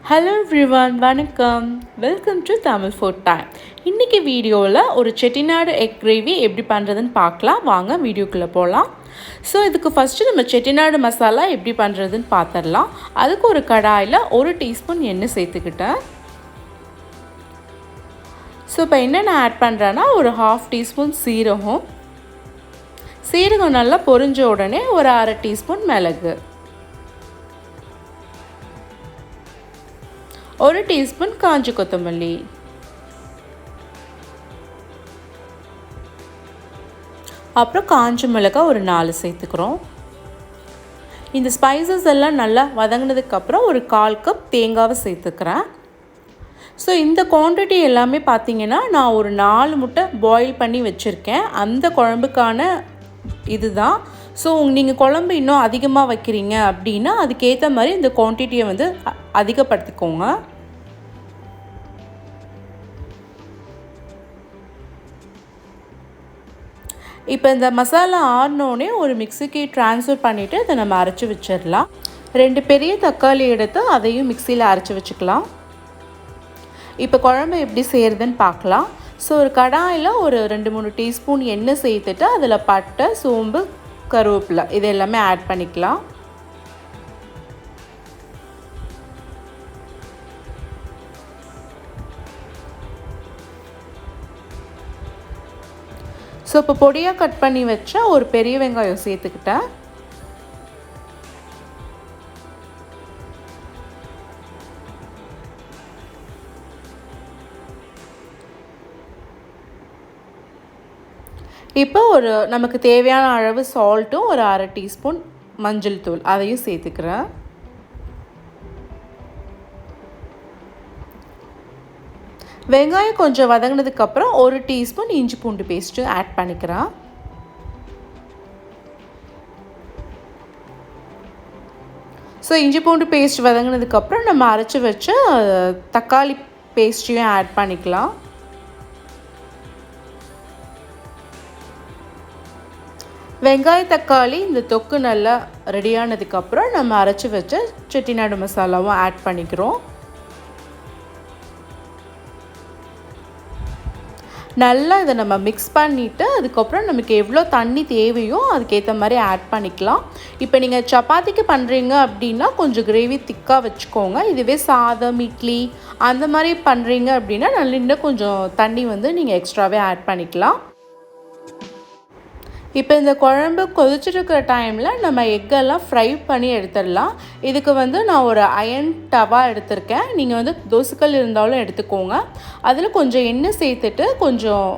Hello everyone, வணக்கம். Welcome to Tamil food time. இன்றைக்கி வீடியோவில் ஒரு செட்டிநாடு எக் கிரேவி எப்படி பண்ணுறதுன்னு பார்க்கலாம். வாங்க வீடியோக்குள்ளே போகலாம். ஸோ இதுக்கு ஃபஸ்ட்டு நம்ம செட்டிநாடு மசாலா எப்படி பண்ணுறதுன்னு பார்த்துடலாம். அதுக்கு ஒரு கடாயில் 1 டீஸ்பூன் எண்ணெய் சேர்த்துக்கிட்டேன். ஸோ இப்போ என்னென்ன ஆட் பண்ணுறேன்னா ஒரு 1/2 டீஸ்பூன் சீரகம் நல்லா பொரிஞ்ச உடனே ஒரு 1/2 டீஸ்பூன் மிளகு, 1 டீஸ்பூன் காஞ்ச கொத்தமல்லி, அப்புறம் காஞ்ச மிளகாய் ஒரு 4 சேர்த்துக்கிறோம். இந்த ஸ்பைசஸ் எல்லாம் நல்லா வதங்கினதுக்கப்புறம் ஒரு 1/4 கப் தேங்காவை சேர்த்துக்கிறேன். ஸோ இந்த குவான்டிட்டி எல்லாமே பார்த்திங்கன்னா நான் ஒரு 4 முட்டை பாயில் பண்ணி வச்சுருக்கேன். அந்த குழம்புக்கான இதுதான். ஸோ நீங்கள் குழம்பு இன்னும் அதிகமாக வைக்கிறீங்க அப்படின்னா அதுக்கேற்ற மாதிரி இந்த குவான்டிட்டியை வந்து அதிகப்படுத்திக்கோங்க. இப்போ இந்த மசாலா ஆறினோடனே ஒரு மிக்சிக்கு ட்ரான்ஸ்ஃபர் பண்ணிவிட்டு இதை நம்ம அரைச்சி வச்சிடலாம். 2 பெரிய தக்காளி எடுத்து அதையும் மிக்சியில் அரைச்சி வச்சுக்கலாம். இப்போ குழம்பு எப்படி செய்கிறதுன்னு பார்க்கலாம். ஸோ ஒரு கடாயில் ஒரு 2-3 டீஸ்பூன் எண்ணெய் சேர்த்துட்டு அதில் பட்டை, சோம்பு, கருவேப்பிலை இது எல்லாமே ஆட் பண்ணிக்கலாம். ஸோ இப்போ பொடியாக கட் பண்ணி வச்சா ஒரு பெரிய வெங்காயம் சேர்த்துக்கிட்டேன். இப்போ ஒரு நமக்கு தேவையான அளவு சால்ட்டும் ஒரு 1/2 டீஸ்பூன் மஞ்சள் தூள் அதையும் சேர்த்துக்கிறேன். வெங்காயம் கொஞ்சம் வதங்கினதுக்கப்புறம் 1 டீஸ்பூன் இஞ்சி பூண்டு பேஸ்ட்டு ஆட் பண்ணிக்கிறேன். ஸோ இஞ்சி பூண்டு பேஸ்ட் வதங்கினதுக்கப்புறம் நம்ம அரைச்சி வச்ச தக்காளி பேஸ்ட்டையும் ஆட் பண்ணிக்கலாம். வெங்காய தக்காளி இந்த தொக்கு நல்லா ரெடியானதுக்கப்புறம் நம்ம அரைச்சி வச்ச செட்டிநாடு மசாலாவும் ஆட் பண்ணிக்கிறோம். நல்லா இதை நம்ம மிக்ஸ் பண்ணிவிட்டு அதுக்கப்புறம் நமக்கு எவ்வளோ தண்ணி தேவையோ அதுக்கேற்ற மாதிரி ஆட் பண்ணிக்கலாம். இப்போ நீங்கள் சப்பாத்திக்கு பண்ணுறீங்க அப்படின்னா கொஞ்சம் கிரேவி திக்காக வச்சுக்கோங்க. இதுவே சாதம், இட்லி அந்த மாதிரி பண்ணுறீங்க அப்படின்னா நல்லா இன்னும் கொஞ்சம் தண்ணி வந்து நீங்கள் எக்ஸ்ட்ராவே ஆட் பண்ணிக்கலாம். இப்போ இந்த குழம்பு கொதிச்சிருக்கிற டைமில் நம்ம எக்கெல்லாம் ஃப்ரை பண்ணி எடுத்துடலாம். இதுக்கு வந்து நான் ஒரு அயன் டவா எடுத்திருக்கேன். நீங்கள் வந்து தோசைக்கல் இருந்தாலும் எடுத்துக்கோங்க. அதில் கொஞ்சம் எண்ணெய் சேர்த்துட்டு கொஞ்சம்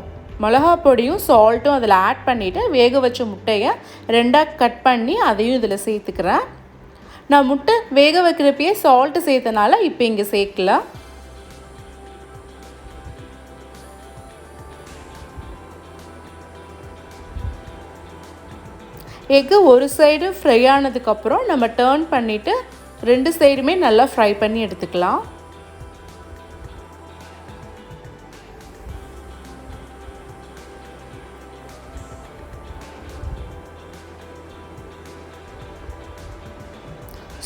மிளகா பொடியும் சால்ட்டும் அதில் ஆட் பண்ணிவிட்டு வேக வச்ச முட்டையை 2ஆக கட் பண்ணி அதையும் இதில் சேர்த்துக்கிறேன். நான் முட்டை வேக வைக்கிறப்பயே சால்ட்டு சேர்த்தனால இப்போ இங்கே சேர்க்கல. எக்கு ஒரு சைடு ஃப்ரை ஆனதுக்கப்புறம் நம்ம டர்ன் பண்ணிவிட்டு 2 சைடுமே நல்லா ஃப்ரை பண்ணி எடுத்துக்கலாம்.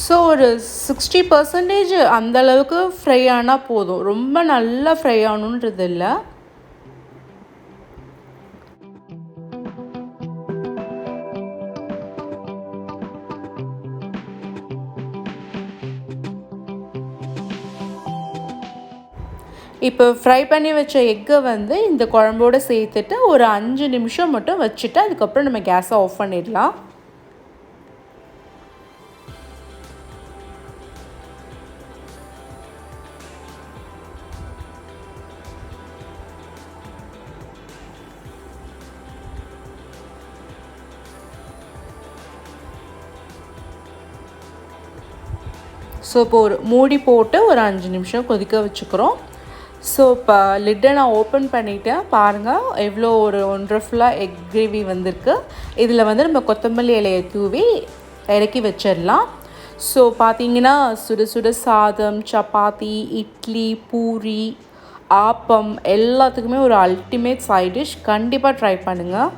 ஸோ ஒரு 60% அந்தளவுக்கு ஃப்ரை ஆனால் போதும். ரொம்ப நல்லா ஃப்ரை ஆகணுன்றது இல்லை. இப்போ ஃப்ரை பண்ணி வச்ச எக்கை வந்து இந்த குழம்போடு சேர்த்துட்டு ஒரு 5 நிமிஷம் மட்டும் வச்சுட்டு அதுக்கப்புறம் நம்ம கேஸை ஆஃப் பண்ணிடலாம். ஸோ இப்போ ஒரு மூடி போட்டு ஒரு 5 நிமிஷம் கொதிக்க வச்சுக்கிறோம். ஸோ இப்போ லிட்டை நான் ஓப்பன் பண்ணிவிட்டேன். பாருங்கள் எவ்வளோ ஒரு ஒண்டர்ஃபுல்லாக எக் கிரேவி வந்திருக்கு. இதில் வந்து நம்ம கொத்தமல்லி இலையை தூவி இறக்கி வச்சிடலாம். ஸோ பார்த்திங்கன்னா சுட சுட சாதம், சப்பாத்தி, இட்லி, பூரி, ஆப்பம் எல்லாத்துக்குமே ஒரு அல்டிமேட் சைட் டிஷ். கண்டிப்பாக ட்ரை பண்ணுங்கள்.